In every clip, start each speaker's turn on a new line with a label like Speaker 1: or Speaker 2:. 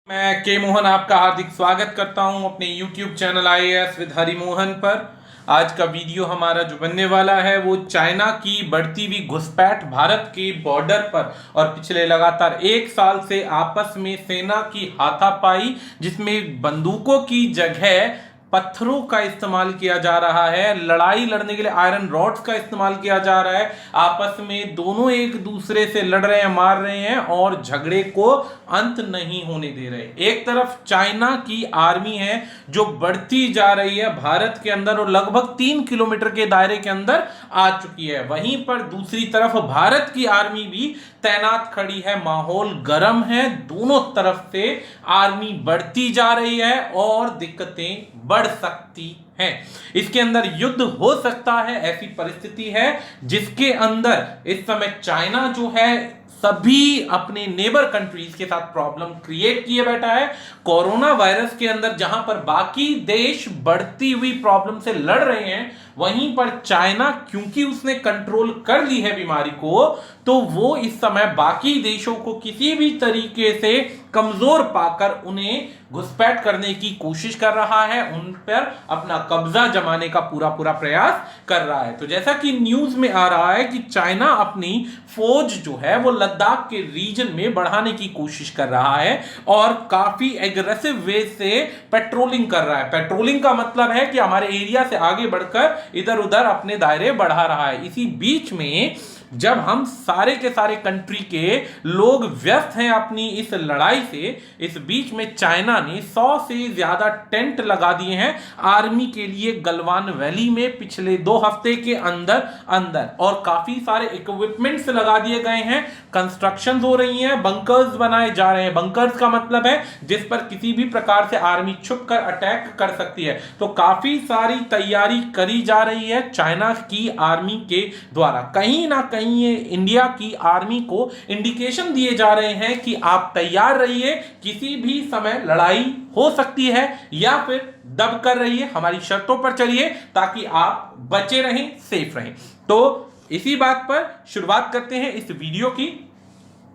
Speaker 1: मैं के मोहन आपका हार्दिक स्वागत करता हूं अपने YouTube channel IAS with Hari Mohan पर। आज का वीडियो हमारा जो बनने वाला है वो चाइना की बढ़ती हुई घुसपैठ भारत के बॉर्डर पर और पिछले लगातार एक साल से आपस में सेना की हाथापाई, जिसमें बंदूकों की जगह पत्थरों का इस्तेमाल किया जा रहा है। लड़ाई लड़ने के लिए आयरन रॉड्स का इस्तेमाल किया जा रहा है। आपस में दोनों एक दूसरे से लड़ रहे हैं, मार रहे हैं और झगड़े को अंत नहीं होने दे रहे। एक तरफ चाइना की आर्मी है जो बढ़ती जा रही है भारत के अंदर और लगभग 3 किलोमीटर के दायरे के अंदर आ चुकी है। वहीं पर दूसरी तरफ भारत की आर्मी भी तैनात खड़ी है। माहौल गर्म है, दोनों तरफ से आर्मी बढ़ती जा रही है और दिक्कतें बढ़ सकती हैं। इसके अंदर युद्ध हो सकता है, ऐसी परिस्थिति है जिसके अंदर इस समय चाइना जो है सभी अपने नेबर कंट्रीज के साथ प्रॉब्लम क्रिएट किए बैठा है। कोरोना वायरस के अंदर जहां पर बाकी देश बढ़ती हुई प्रॉब्लम से लड़ रहे हैं, वहीं पर चाइना क्योंकि उसने कंट्रोल कर ली है बीमारी को, तो वो इस समय बाकी देशों को किसी भी तरीके से कमजोर पाकर उन्हें घुसपैठ करने की कोशिश कर रहा है, उन पर अपना कब्जा जमाने का पूरा प्रयास कर रहा है। तो जैसा कि न्यूज में आ रहा है कि चाइना अपनी फौज जो है वो लद्दाख के रीजन में बढ़ाने की कोशिश कर रहा है और काफी एग्रेसिव वे से पेट्रोलिंग कर रहा है। पेट्रोलिंग का मतलब है कि हमारे एरिया से आगे बढ़कर इधर उधर अपने दायरे बढ़ा रहा है। इसी बीच में जब हम सारे के सारे कंट्री के लोग व्यस्त हैं अपनी इस लड़ाई से, इस बीच में चाइना ने 100 से ज्यादा टेंट लगा दिए हैं आर्मी के लिए गलवान वैली में पिछले 2 हफ्ते के अंदर और काफी सारे इक्विपमेंट्स लगा दिए गए हैं। कंस्ट्रक्शन हो रही हैं, बंकर्स बनाए जा रहे हैं। बंकर्स का मतलब है जिस पर किसी भी प्रकार से आर्मी छुप कर अटैक कर सकती है। तो काफी सारी तैयारी करी जा रही है चाइना की आर्मी के द्वारा। कहीं ना कहीं ये इंडिया की आर्मी को इंडिकेशन दिए जा रहे हैं कि आप तैयार रहिए, किसी भी समय लड़ाई हो सकती है या फिर दब कर रहिए, हमारी शर्तों पर चलिए ताकि आप बचे रहें, सेफ रहें। तो इसी बात पर शुरुआत करते हैं इस वीडियो की।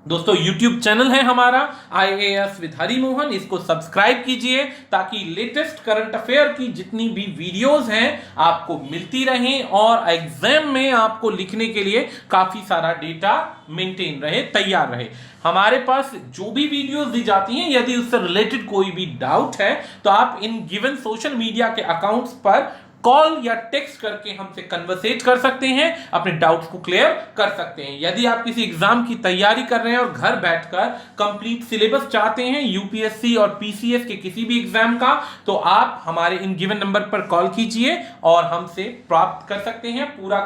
Speaker 1: दोस्तों, YouTube चैनल है हमारा IAS विद हरि मोहन, इसको सब्सक्राइब कीजिए ताकि लेटेस्ट करंट अफेयर की जितनी भी वीडियोस हैं आपको मिलती रहें और एग्जाम में आपको लिखने के लिए काफी सारा डेटा मेंटेन रहे, तैयार रहे। हमारे पास जो भी वीडियोस दी जाती हैं, यदि उससे रिलेटेड कोई भी डाउट है तो आप इन गिवन सोशल मीडिया के अकाउंट्स पर कॉल या टेक्स्ट करके हमसे कन्वर्सेट कर सकते हैं, अपने डाउट्स को क्लियर कर सकते हैं। यदि आप किसी एग्जाम की तैयारी कर रहे हैं और घर बैठकर कंप्लीट सिलेबस चाहते हैं UPSC और PCS के किसी भी एग्जाम का, तो आप हमारे इन गिवन नंबर पर कॉल कीजिए और हमसे प्राप्त कर सकते हैं पूरा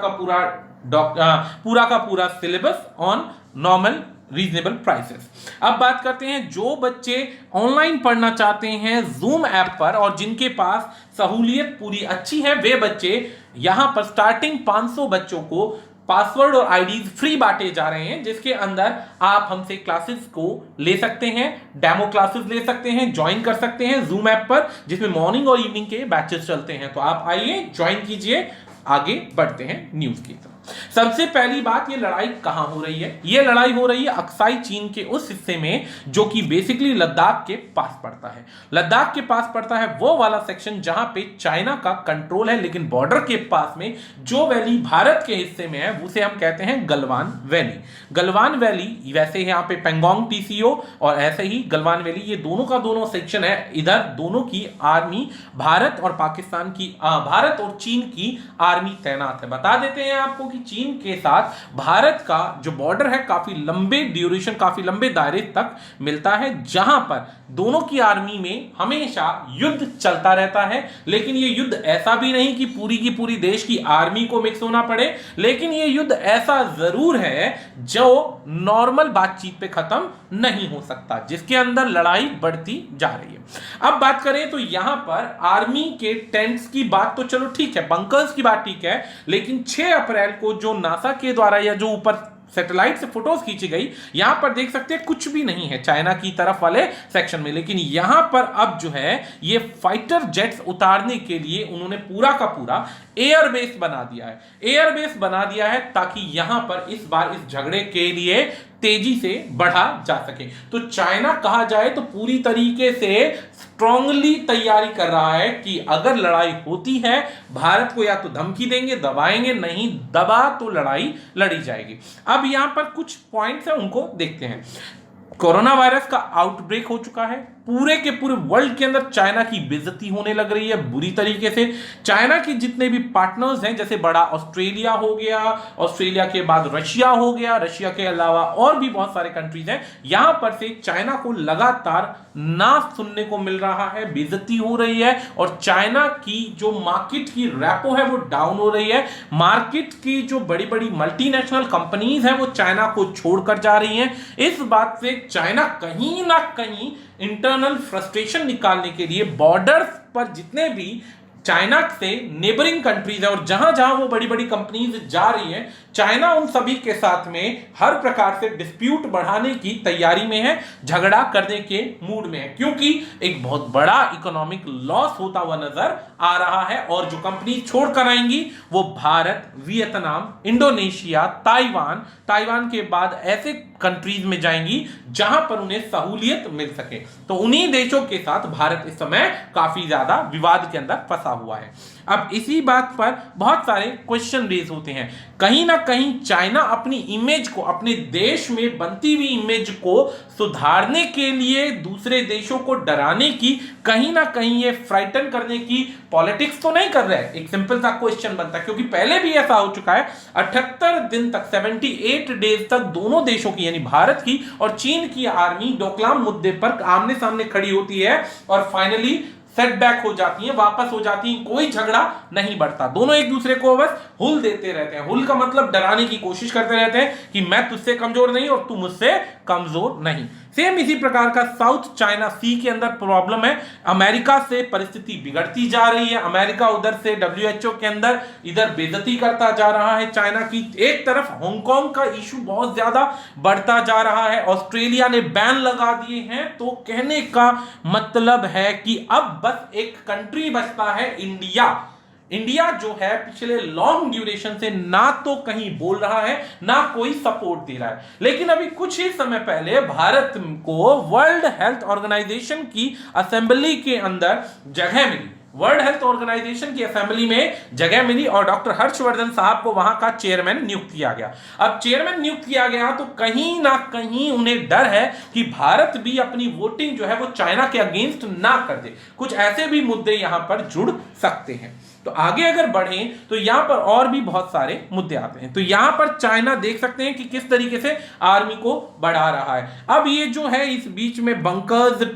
Speaker 1: का पूरा syllabus on normal reasonable prices. अब बात करते हैं जो बच्चे ऑनलाइन पढ़ना चाहते हैं जूम ऐप पर और जिनके पास सहूलियत पूरी अच्छी है, वे बच्चे यहां पर स्टार्टिंग 500 बच्चों को पासवर्ड और आईडीज फ्री बांटे जा रहे हैं, जिसके अंदर आप हमसे क्लासेस को ले सकते हैं, डेमो क्लासेस ले सकते हैं, ज्वाइन कर सकते हैं जूम ऐप पर, जिसमें मॉर्निंग और इवनिंग के बैचेस चलते हैं। तो आप आइए, ज्वाइन कीजिए, आगे बढ़ते हैं न्यूज की तरफ। सबसे पहली बात, ये लड़ाई कहां हो रही है? ये लड़ाई हो रही है अक्साई चीन के उस हिस्से में जो कि बेसिकली लद्दाख के पास पड़ता है। लद्दाख के पास पड़ता है वो वाला सेक्शन जहां पे चाइना का कंट्रोल है, लेकिन बॉर्डर के पास में जो वैली भारत के हिस्से में है उसे हम कहते हैं गलवान वैली। गलवान वैली वैसे यहां पे पेंगोंग TCO और ऐसे ही गलवान वैली, ये दोनों का दोनों सेक्शन है। इधर दोनों की आर्मी भारत और भारत और चीन की आर्मी तैनात है। बता देते हैं आपको कि चीन के साथ भारत का जो बॉर्डर है काफी लंबे ड्यूरेशन, काफी लंबे दायरे तक मिलता है, जहां पर दोनों की आर्मी में हमेशा युद्ध चलता रहता है। लेकिन यह युद्ध ऐसा भी नहीं कि पूरी की पूरी देश की आर्मी को मिक्स होना पड़े, लेकिन यह युद्ध ऐसा जरूर है जो नॉर्मल बातचीत पे खत्म नहीं हो सकता, जिसके अंदर लड़ाई बढ़ती जा रही है। अब बात करें तो यहां पर आर्मी के टेंट्स की बात तो चलो ठीक है, बंकर्स की बात ठीक है, लेकिन 6 अप्रैल को जो नासा के द्वारा या जो ऊपर सैटेलाइट से फोटोज खींची गई, यहां पर देख सकते हैं कुछ भी नहीं है चाइना की तरफ वाले सेक्शन में। लेकिन यहां पर अब जो है ये फाइटर जेट्स उतारने के लिए उन्होंने पूरा का पूरा एयरबेस बना दिया है। एयरबेस बना दिया है ताकि यहां पर इस बार इस झगड़े के लिए तेजी से बढ़ा जा सके। तो चाइना कहा जाए तो पूरी तरीके से स्ट्रांगली तैयारी कर रहा है कि अगर लड़ाई होती है, भारत को या तो धमकी देंगे, दबाएंगे, नहीं दबा तो लड़ाई लड़ी जाएगी। अब यहां पर कुछ पॉइंट्स हैं, उनको देखते हैं। कोरोना वायरस का आउटब्रेक हो चुका है, पूरे के पूरे वर्ल्ड के अंदर चाइना की बेइज्जती होने लग रही है बुरी तरीके से। चाइना के जितने भी पार्टनर्स हैं, जैसे बड़ा ऑस्ट्रेलिया हो गया, ऑस्ट्रेलिया के बाद रशिया हो गया, रशिया के अलावा और भी बहुत सारे कंट्रीज हैं, यहां पर से चाइना को लगातार ना सुनने को मिल रहा है, बेइज्जती हो रही है और चाइना की जो मार्केट की रेपो है वो डाउन हो रही है। मार्केट की जो बड़ी बड़ी मल्टीनेशनल कंपनीज हैं वो चाइना को छोड़कर जा रही हैं। इस बात से चाइना कहीं ना कहीं इंटरनल फ्रस्ट्रेशन निकालने के लिए बॉर्डर्स पर जितने भी चाइना से नेबरिंग कंट्रीज है और जहां जहां वो बड़ी बड़ी कंपनीज जा रही हैं, चाइना उन सभी के साथ में हर प्रकार से डिस्प्यूट बढ़ाने की तैयारी में है, झगड़ा करने के मूड में है, क्योंकि एक बहुत बड़ा इकोनॉमिक लॉस होता हुआ नजर आ रहा है। और जो कंपनी छोड़कर आएंगी वो भारत, वियतनाम, इंडोनेशिया, ताइवान के बाद ऐसे कंट्रीज में जाएंगी जहां पर उन्हें सहूलियत मिल सके। तो उन्हीं देशों के साथ भारत इस समय काफी ज्यादा विवाद के अंदर फंसा हुआ है। अब इसी बात पर बहुत सारे क्वेश्चन रेज होते हैं। कहीं ना कहीं चाइना अपनी इमेज को, अपने देश में बनती हुई इमेज को सुधारने के लिए दूसरे देशों को डराने की, कहीं ना कहीं ये फ्राइटन करने की पॉलिटिक्स तो नहीं कर रहा है। एक सिंपल सा क्वेश्चन बनता है, क्योंकि पहले भी ऐसा हो चुका है। 78 दिन तक, 78 डेज तक दोनों देशों की यानी भारत की और चीन की आर्मी डोकलाम मुद्दे पर आमने सामने खड़ी होती है और फाइनली सेटबैक हो जाती हैं, वापस हो जाती हैं, कोई झगड़ा नहीं बढ़ता। दोनों एक दूसरे को बस हुल देते रहते हैं। हुल का मतलब डराने की कोशिश करते रहते हैं कि मैं तुझसे कमजोर नहीं और तू मुझसे कमजोर नहीं। सेम इसी प्रकार का साउथ चाइना सी के अंदर प्रॉब्लम है। अमेरिका से परिस्थिति बिगड़ती जा रही है। अमेरिका उधर से WHO के अंदर इधर बेइज्जती करता जा रहा है चाइना की। एक तरफ हांगकांग का इशू बहुत ज्यादा बढ़ता जा रहा है। ऑस्ट्रेलिया ने बैन लगा दिए हैं। तो कहने का मतलब है कि अब बस एक कंट्री बचता है, इंडिया जो है पिछले लॉन्ग ड्यूरेशन से ना तो कहीं बोल रहा है ना कोई सपोर्ट दे रहा है। लेकिन अभी कुछ ही समय पहले भारत को वर्ल्ड हेल्थ ऑर्गेनाइजेशन की असेंबली के अंदर जगह मिली। वर्ल्ड हेल्थ ऑर्गेनाइजेशन की असेंबली में जगह मिली और डॉक्टर हर्षवर्धन साहब को वहां का चेयरमैन नियुक्त किया गया। अब चेयरमैन नियुक्त किया गया तो कहीं ना कहीं उन्हें डर है कि भारत भी अपनी वोटिंग जो है वो चाइना के अगेंस्ट ना कर दे। कुछ ऐसे भी मुद्दे यहां पर जुड़ सकते हैं। तो आगे अगर बढ़ें तो यहां पर और भी बहुत सारे मुद्दे आते हैं। तो यहां पर चाइना देख सकते हैं कि किस तरीके से आर्मी को बढ़ा रहा है। अब ये जो है इस बीच में बंकर्स,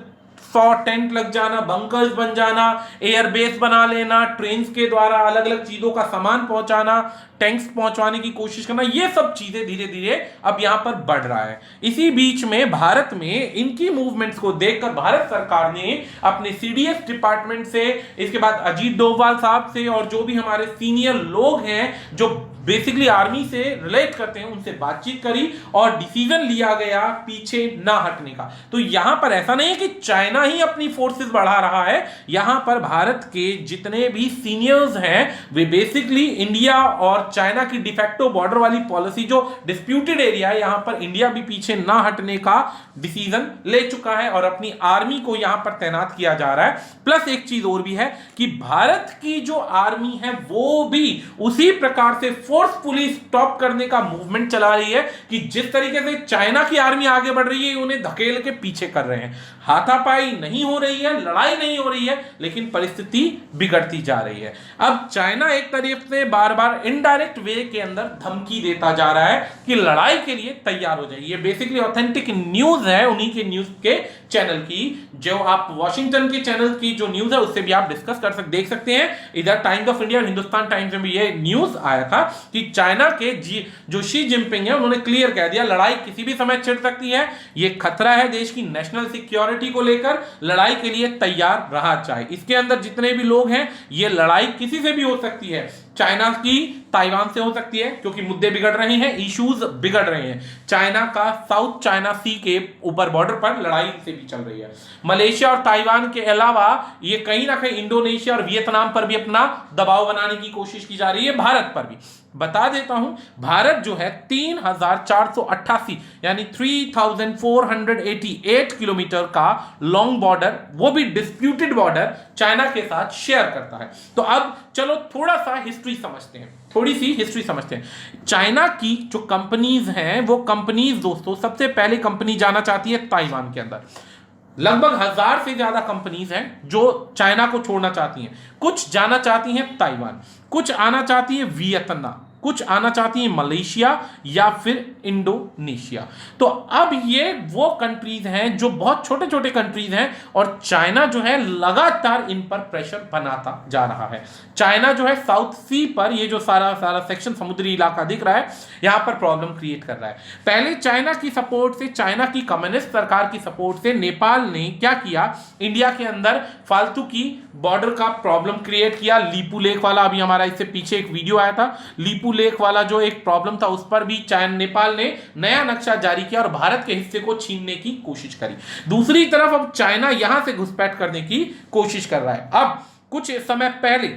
Speaker 1: 100 टेंट लग जाना, बंकर्स बन जाना, एयरबेस बना लेना, ट्रेन के द्वारा अलग अलग चीजों का सामान पहुंचाना, टैंक्स पहुंचवाने की कोशिश करना, ये सब चीजें धीरे धीरे अब यहां पर बढ़ रहा है। इसी बीच में भारत में इनकी मूवमेंट्स को देखकर भारत सरकार ने अपने CDS डिपार्टमेंट से, इसके बाद अजीत डोभाल साहब से और जो भी हमारे सीनियर लोग हैं जो बेसिकली आर्मी से रिलेट करते हैं उनसे बातचीत करी और डिसीजन लिया गया पीछे ना हटने का। तो यहां पर ऐसा नहीं है कि चाइना ही अपनी फोर्सेस बढ़ा रहा है। यहां पर भारत के जितने भी सीनियर्स हैं वे बेसिकली इंडिया और चाइना की डिफेक्टो बॉर्डर वाली पॉलिसी जो डिस्प्यूटेड एरिया है, यहां पर इंडिया भी पीछे ना हटने का डिसीजन ले चुका है और अपनी आर्मी को यहां पर तैनात किया जा रहा है। प्लस एक चीज और भी है कि भारत की जो आर्मी है वो भी उसी प्रकार से फोर्सफुली स्टॉप करने का मूवमेंट चला रही है कि जिस तरीके से चाइना की आर्मी आगे बढ़ रही है उन्हें धकेल के पीछे कर रहे हैं। हाथापाई नहीं हो रही है, लड़ाई नहीं हो रही है, लेकिन परिस्थिति बिगड़ती जा रही है। अब चाइना एक तरीके से बार बार इनडायरेक्ट वे के अंदर धमकी देता जा रहा है कि लड़ाई के लिए तैयार हो जाइए। ये बेसिकली ऑथेंटिक न्यूज है उन्हीं के न्यूज के चैनल की, जो आप वॉशिंगटन के चैनल की जो न्यूज है उससे भी आप डिस्कस देख सकते हैं। इधर टाइम्स ऑफ इंडिया और हिंदुस्तान टाइम्स में भी ये न्यूज आया था कि चाइना के जो शी जिनपिंग है उन्होंने क्लियर कह दिया लड़ाई किसी भी समय छिड़ सकती है, ये खतरा है देश की नेशनल सिक्योरिटी को लेकर, लड़ाई के लिए तैयार रहा जाए। इसके अंदर जितने भी लोग हैं ये लड़ाई किसी से भी हो सकती है, चाइना की ताइवान से हो सकती है क्योंकि मुद्दे बिगड़ रहे हैं, इश्यूज बिगड़ रहे हैं। चाइना का साउथ चाइना सी के ऊपर बॉर्डर पर लड़ाई से भी चल रही है। मलेशिया और ताइवान के अलावा ये कहीं ना कहीं इंडोनेशिया और वियतनाम पर भी अपना दबाव बनाने की कोशिश की जा रही है, भारत पर भी। बता देता हूं, भारत जो है 3,488 यानी 3,488 किलोमीटर का लॉन्ग बॉर्डर, वो भी डिस्प्यूटेड बॉर्डर चाइना के साथ शेयर करता है। तो अब चलो थोड़ा सा हिस्ट्री समझते हैं, थोड़ी सी हिस्ट्री समझते हैं। चाइना की जो कंपनीज हैं, वो कंपनीज दोस्तों, सबसे पहले कंपनी जाना चाहती है ताइवान के अंदर। लगभग 1,000 से ज्यादा कंपनीज हैं जो चाइना को छोड़ना चाहती हैं। कुछ जाना चाहती हैं ताइवान, कुछ आना चाहती है वियतनाम, कुछ आना चाहती है मलेशिया या फिर इंडोनेशिया। तो अब ये वो कंट्रीज हैं जो बहुत छोटे छोटे कंट्रीज हैं, और चाइना जो है लगातार इन पर प्रेशर बनाता जा रहा है। चाइना जो है साउथ सी पर, ये जो सारा सारा सेक्शन समुद्री इलाका दिख रहा है, यहां पर प्रॉब्लम क्रिएट कर रहा है। पहले चाइना की सपोर्ट से, चाइना की कम्युनिस्ट सरकार की सपोर्ट से नेपाल ने क्या किया, इंडिया के अंदर फालतू की बॉर्डर का प्रॉब्लम क्रिएट किया। लीपू लेक वाला, अभी हमारा इससे पीछे एक वीडियो आया था, लीपू लेक वाला जो एक प्रॉब्लम था, उस पर भी चाइना, नेपाल ने नया नक्शा जारी किया और भारत के हिस्से को छीनने की कोशिश करी। दूसरी तरफ अब चाइना यहां से घुसपैठ करने की कोशिश कर रहा है। अब कुछ समय पहले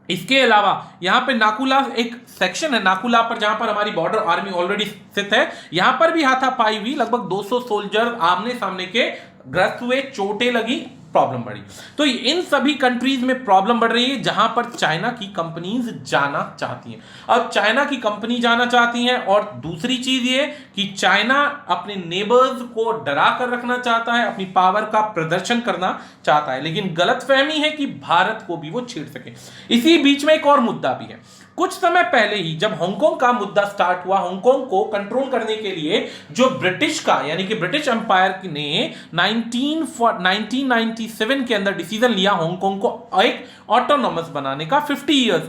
Speaker 1: इसके अलावा यहां पे नाकुला एक सेक्शन है, नाकुला पर, जहां पर हमारी बॉर्डर आर्मी ऑलरेडी स्थित है, यहां पर भी हाथापाई हुई। लगभग 200 सोल्जर आमने सामने के ग्रस्त हुए, चोटें लगी, प्रॉब्लम बढ़ी। तो इन सभी कंट्रीज में प्रॉब्लम बढ़ रही है जहां पर चाइना की कंपनीज जाना चाहती हैं। अब चाइना की कंपनी जाना चाहती हैं, और दूसरी चीज ये कि चाइना अपने नेबर्स को डरा कर रखना चाहता है, अपनी पावर का प्रदर्शन करना चाहता है, लेकिन गलतफहमी है कि भारत को भी वो छेड़ सके। इसी बीच में एक और मुद्दा भी है। कुछ समय पहले ही जब हांगकांग का मुद्दा स्टार्ट हुआ, हांगकांग को कंट्रोल करने के लिए जो ब्रिटिश का, यानी कि ब्रिटिश एम्पायर ने 1997 के अंदर डिसीजन लिया हांगकांग को एक ऑटोनॉमस बनाने का, 50 इयर्स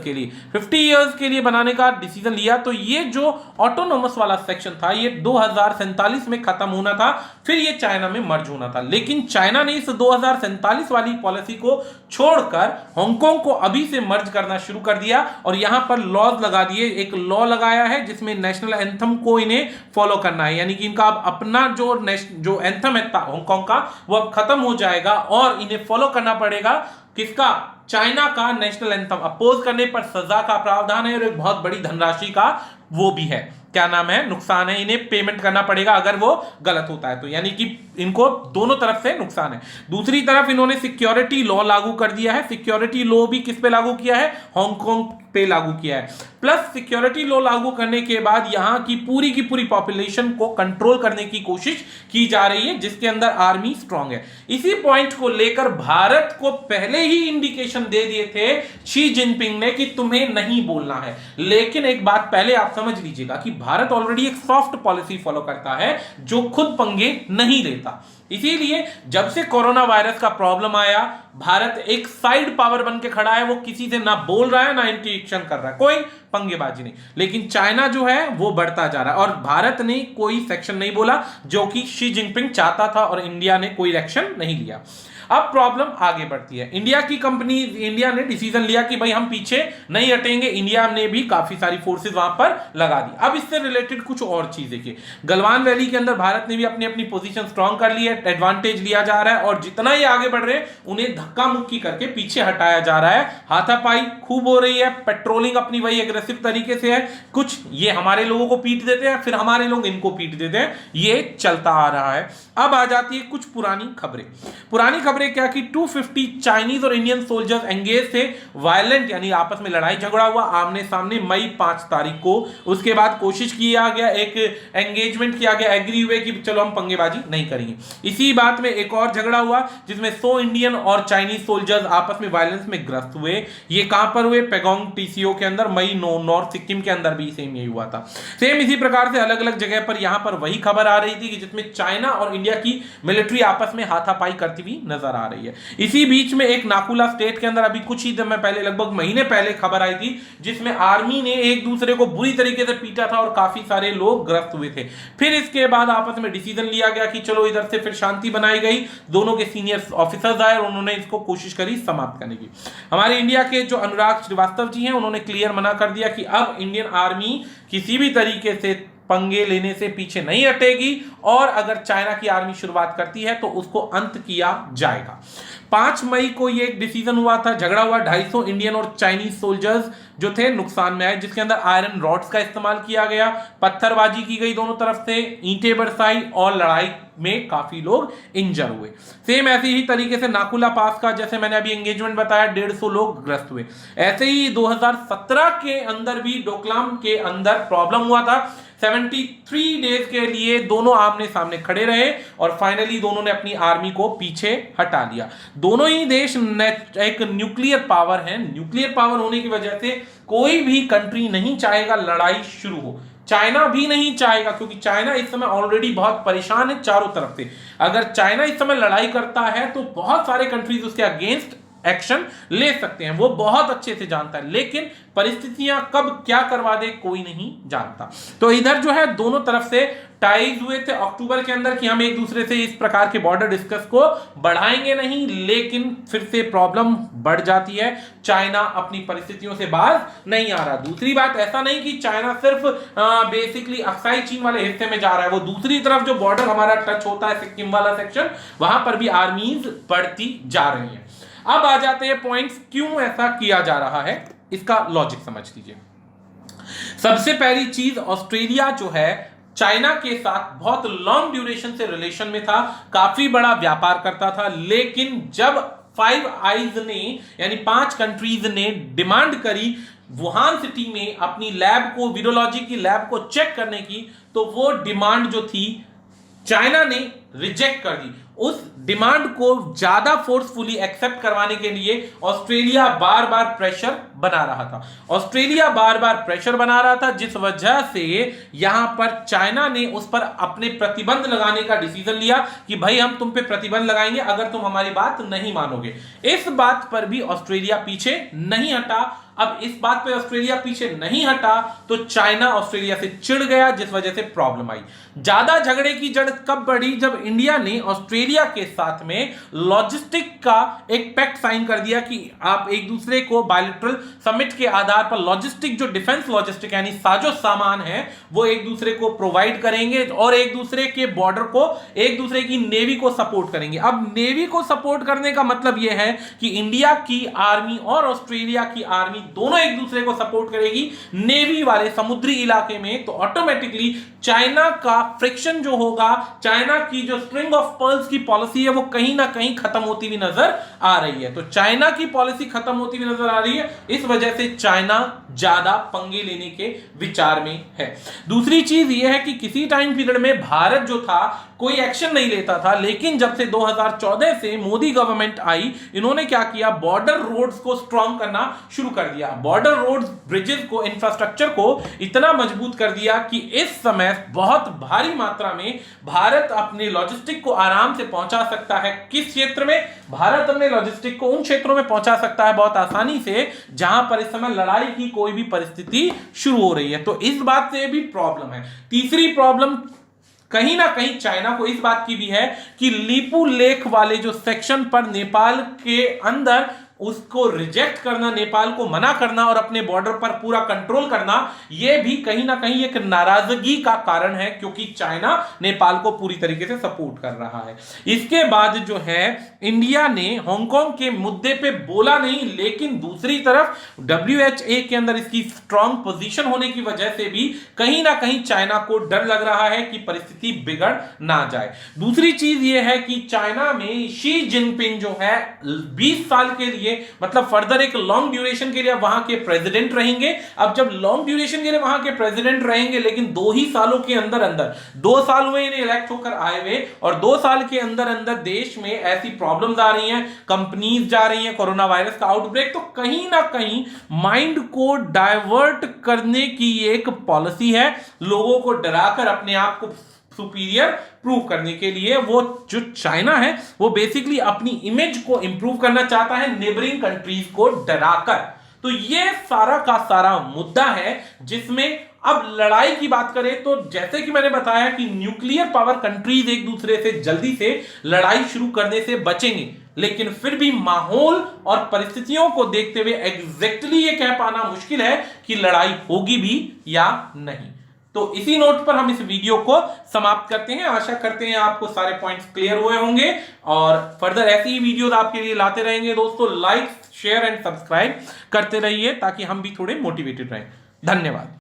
Speaker 1: के लिए बनाने का डिसीजन लिया। तो ये जो ऑटोनॉमस वाला सेक्शन था, ये 2047 में खत्म होना था, फिर ये चाइना में मर्ज होना था। लेकिन चाइना ने इस 2047 वाली पॉलिसी को छोड़कर हांगकांग को अभी से मर्ज करना शुरू कर दिया, और यहां पर लॉज लगा दिए। एक लॉ लगाया है जिसमें नेशनल एंथम को इन्हें फॉलो करना है, यानी कि इनका अब अपना जो एंथम है हांगकांग का, वो अब खत्म हो जाएगा और इन्हें फॉलो करना पड़ेगा किसका, चाइना का नेशनल एंथम। अपोज करने पर सजा का प्रावधान है, और एक बहुत बड़ी धनराशि का वो भी है, क्या नाम है, नुकसान है, इन्हें पेमेंट करना पड़ेगा अगर वो गलत होता है तो, यानी कि इनको दोनों तरफ से नुकसान है। दूसरी तरफ इन्होंने सिक्योरिटी लॉ लागू कर दिया है। सिक्योरिटी लॉ भी किस पे लागू किया है, हांगकांग पे लागू किया है। प्लस सिक्योरिटी लॉ लागू करने के बाद यहां की पूरी पॉपुलेशन को कंट्रोल करने की कोशिश की जा रही है, जिसके अंदर आर्मी स्ट्रांग है। इसी पॉइंट को लेकर भारत को पहले ही इंडिकेशन दे दिए थे शी जिनपिंग ने कि तुम्हें नहीं बोलना है। लेकिन एक बात पहले आप समझ लीजिएगा कि भारत ऑलरेडी एक सॉफ्ट पॉलिसी फॉलो करता है, जो खुद पंगे नहीं लेता। इसीलिए जब से कोरोना वायरस का प्रॉब्लम आया, भारत एक साइड पावर बन के खड़ा है, वो किसी से ना बोल रहा है ना इंटरेक्शन कर रहा है, कोई पंगेबाजी नहीं। लेकिन चाइना जो है वो बढ़ता जा रहा है, और भारत ने कोई सेक्शन नहीं बोला, जो कि शी जिनपिंग चाहता था, और इंडिया ने कोई एक्शन नहीं लिया। अब प्रॉब्लम आगे बढ़ती है। इंडिया ने डिसीजन लिया कि भाई हम पीछे नहीं हटेंगे। इंडिया ने भी काफी सारी फोर्सेस वहां पर लगा दी। अब इससे रिलेटेड कुछ और चीज देखिए, गलवान वैली के अंदर भारत ने भी अपनी अपनी पोजीशन स्ट्रांग कर ली है, एडवांटेज लिया जा रहा है, और जितना ही आगे बढ़ रहे हैं उन्हें धक्का मुक्की करके पीछे हटाया जा रहा है। हाथापाई खूब हो रही है, पेट्रोलिंग अपनी वही एग्रेसिव तरीके से है, कुछ ये हमारे लोगों को पीट देते हैं, फिर हमारे लोग इनको पीट देते हैं, ये चलता आ रहा है। अब आ जाती है कुछ पुरानी खबरें क्या कि 250 चाइनीज और इंडियन सोल्जर्स एंगेज थे, वायलेंट यानी आपस में लड़ाई झगड़ा हुआ आमने सामने मई 5 तारीख को। उसके बाद कोशिश किया गया, एक एंगेजमेंट किया गया, एग्री हुए कि चलो हम पंगेबाजी नहीं करेंगे। इसी बात में एक और झगड़ा हुआ जिसमें 100 इंडियन और चाइनीज सोल्जर्स आपस में वायलेंस में ग्रस्त हुए। ये कहां पर हुए, पेगोंग टीसीओ के अंदर, मई नॉर्थ सिक्किम के अंदर भी सेम यही हुआ था। सेम इसी प्रकार से अलग अलग जगह पर यहां पर वही खबर आ रही थी कि जिसमें चाइना और इंडिया की मिलिट्री आपस में हाथापाई करती हुई नजर आ रही है। इसी बीच में एक नाकुला स्टेट के अंदर अभी कुछ ही समय पहले, लगभग महीने पहले खबर आई थी, जिसमें आर्मी ने एक दूसरे को बुरी तरीके से पीटा था और काफी सारे लोग ग्रस्त हुए थे। फिर इसके बाद आपस में डिसीजन लिया गया कि चलो इधर से फिर शांति बनाई गई, दोनों के सीनियर ऑफिसर्स आए और उन्होंने इसको कोशिश करी समाप्त करने की। हमारे इंडिया के जो अनुराग श्रीवास्तव जी हैं, उन्होंने क्लियर मना कर दिया कि अब इंडियन आर्मी किसी भी तरीके से पंगे लेने से पीछे नहीं हटेगी और अगर चाइना की आर्मी शुरुआत करती है तो उसको अंत किया जाएगा। 5 मई को ये एक डिसीजन हुआ था, झगड़ा हुआ, 250 इंडियन और चाइनीज सोल्जर्स जो थे नुकसान में आए, जिसके अंदर आयरन रॉड्स का इस्तेमाल किया गया, पत्थरबाजी की गई दोनों तरफ से, ईंटें बरसाई और लड़ाई में काफी लोग इंजर हुए। सेम ऐसी ही तरीके से नाकुला पास का, जैसे मैंने अभी एंगेजमेंट बताया, 150 लोग ग्रस्त हुए। ऐसे ही 2017 के अंदर भी डोकलाम के अंदर प्रॉब्लम हुआ था। 73 डेज के लिए दोनों आमने सामने खड़े रहे और फाइनली दोनों ने अपनी आर्मी को पीछे हटा लिया। दोनों ही देश एक न्यूक्लियर पावर है, न्यूक्लियर पावर होने की वजह से कोई भी कंट्री नहीं चाहेगा लड़ाई शुरू हो। चाइना भी नहीं चाहेगा, क्योंकि चाइना इस समय ऑलरेडी बहुत परेशान है चारों तरफ से। अगर चाइना इस समय लड़ाई करता है तो बहुत सारे कंट्रीज उसके अगेंस्ट एक्शन ले सकते हैं, वो बहुत अच्छे से जानता है, लेकिन परिस्थितियां कब क्या करवा दे कोई नहीं जानता। तो इधर जो है दोनों तरफ से टाइज हुए थे अक्टूबर के अंदर कि हम एक दूसरे से इस प्रकार के बॉर्डर डिस्कस को बढ़ाएंगे नहीं, लेकिन फिर से प्रॉब्लम बढ़ जाती है, चाइना अपनी परिस्थितियों से बाहर नहीं आ रहा। दूसरी बात, ऐसा नहीं कि चाइना सिर्फ बेसिकली अक्साई चीन वाले हिस्से में जा रहा है, वो दूसरी तरफ जो बॉर्डर हमारा टच होता है सिक्किम वाला सेक्शन, वहां पर भी आर्मीज बढ़ती जा रही है। अब आ जाते हैं पॉइंट्स, क्यों ऐसा किया जा रहा है, इसका लॉजिक समझ लीजिए। सबसे पहली चीज, ऑस्ट्रेलिया जो है चाइना के साथ बहुत लॉन्ग ड्यूरेशन से रिलेशन में था, काफी बड़ा व्यापार करता था, लेकिन जब 5 आइज ने यानी 5 कंट्रीज ने डिमांड करी वुहान सिटी में अपनी लैब को, वीरोलॉजी की लैब को चेक करने की, तो वो डिमांड जो थी चाइना ने रिजेक्ट कर दी। उस डिमांड को ज्यादा फोर्सफुली एक्सेप्ट करवाने के लिए ऑस्ट्रेलिया बार बार प्रेशर बना रहा था, ऑस्ट्रेलिया बार बार प्रेशर बना रहा था, जिस वजह से यहां पर चाइना ने उस पर अपने प्रतिबंध लगाने का डिसीजन लिया कि भाई हम तुम पे प्रतिबंध लगाएंगे अगर तुम हमारी बात नहीं मानोगे। इस बात पर भी ऑस्ट्रेलिया पीछे नहीं हटा। अब इस बात पे ऑस्ट्रेलिया पीछे नहीं हटा तो चाइना ऑस्ट्रेलिया से चिढ़ गया, जिस वजह से प्रॉब्लम आई। ज्यादा झगड़े की जड़ कब बढ़ी, जब इंडिया ने ऑस्ट्रेलिया के साथ में लॉजिस्टिक का एक पैक्ट साइन कर दिया कि आप एक दूसरे को बायलैटरल समिट के आधार पर लॉजिस्टिक, जो डिफेंस लॉजिस्टिक यानी साजो सामान है, वो एक दूसरे को प्रोवाइड करेंगे और एक दूसरे के बॉर्डर को, एक दूसरे की नेवी को सपोर्ट करेंगे। अब नेवी को सपोर्ट करने का मतलब यह है कि इंडिया की आर्मी और ऑस्ट्रेलिया की आर्मी दोनों एक दूसरे को सपोर्ट करेगी नेवी वाले समुद्री इलाके में, तो ऑटोमेटिकली चाइना का फ्रिक्शन जो होगा, चाइना की जो स्ट्रिंग ऑफ पर्ल्स की पॉलिसी है, वो कहीं ना कहीं खत्म होती हुई नजर आ रही है। तो चाइना की पॉलिसी खत्म होती हुई नजर आ रही है, इस वजह से चाइना ज्यादा पंगे लेने के विचार में है। दूसरी चीज यह है कि किसी टाइम पीरियड में भारत जो था कोई एक्शन नहीं लेता था, लेकिन जब से 2014 से मोदी गवर्नमेंट आई, इन्होंने क्या किया, बॉर्डर रोड्स को स्ट्रॉन्ग करना शुरू कर दिया। बॉर्डर रोड्स, ब्रिजेस को, इंफ्रास्ट्रक्चर को इतना मजबूत कर दिया कि इस समय बहुत भारी मात्रा में भारत अपने लॉजिस्टिक को आराम से पहुंचा सकता है। किस क्षेत्र में? भारत अपने लॉजिस्टिक को उन क्षेत्रों में पहुंचा सकता है बहुत आसानी से जहां पर इस समय लड़ाई की कोई भी परिस्थिति शुरू हो रही है। तो इस बात से भी प्रॉब्लम है। तीसरी प्रॉब्लम कहीं ना कहीं चाइना को इस बात की भी है कि लीपू लेक वाले जो सेक्शन पर नेपाल के अंदर उसको रिजेक्ट करना, नेपाल को मना करना और अपने बॉर्डर पर पूरा कंट्रोल करना, यह भी कहीं ना कहीं एक नाराजगी का कारण है, क्योंकि चाइना नेपाल को पूरी तरीके से सपोर्ट कर रहा है। इसके बाद जो है इंडिया ने हांगकांग के मुद्दे पे बोला नहीं, लेकिन दूसरी तरफ WHA के अंदर इसकी स्ट्रांग पोजीशन होने की वजह से भी कहीं ना कहीं चाइना को डर लग रहा है कि परिस्थिति बिगड़ ना जाए। दूसरी चीज यह है कि चाइना में शी जिनपिंग जो है 20 साल के लिए, मतलब फर्दर एक लॉन्ग ड्यूरेशन के लिए वहां के प्रेसिडेंट रहेंगे। अब जब लॉन्ग ड्यूरेशन के लिए वहां के प्रेसिडेंट रहेंगे, लेकिन 2 ही सालों के अंदर अंदर, 2 साल हुए इन्हें इलेक्ट होकर आए हुए, और 2 साल के अंदर अंदर देश में ऐसी प्रॉब्लम्स आ रही हैं, कंपनीज जा रही हैं, कोरोना वायरस का आउटब्रेक, तो कहीं ना कहीं माइंड को डाइवर्ट करने की एक पॉलिसी है, लोगों को डराकर अपने आप को सुपीरियर प्रूव करने के लिए। वो जो चाइना है वो बेसिकली अपनी इमेज को इंप्रूव करना चाहता है नेबरिंग कंट्रीज को डराकर। तो ये सारा का सारा मुद्दा है, जिसमें अब लड़ाई की बात करें तो जैसे कि मैंने बताया कि न्यूक्लियर पावर कंट्रीज एक दूसरे से जल्दी से लड़ाई शुरू करने से बचेंगे, लेकिन फिर भी माहौल और परिस्थितियों को देखते हुए एग्जैक्टली ये कह पाना मुश्किल है कि लड़ाई होगी भी या नहीं। तो इसी नोट पर हम इस वीडियो को समाप्त करते हैं। आशा करते हैं आपको सारे पॉइंट्स क्लियर हुए होंगे और फर्दर ऐसी ही वीडियोस आपके लिए लाते रहेंगे दोस्तों। लाइक शेयर एंड सब्सक्राइब करते रहिए ताकि हम भी थोड़े मोटिवेटेड रहें। धन्यवाद।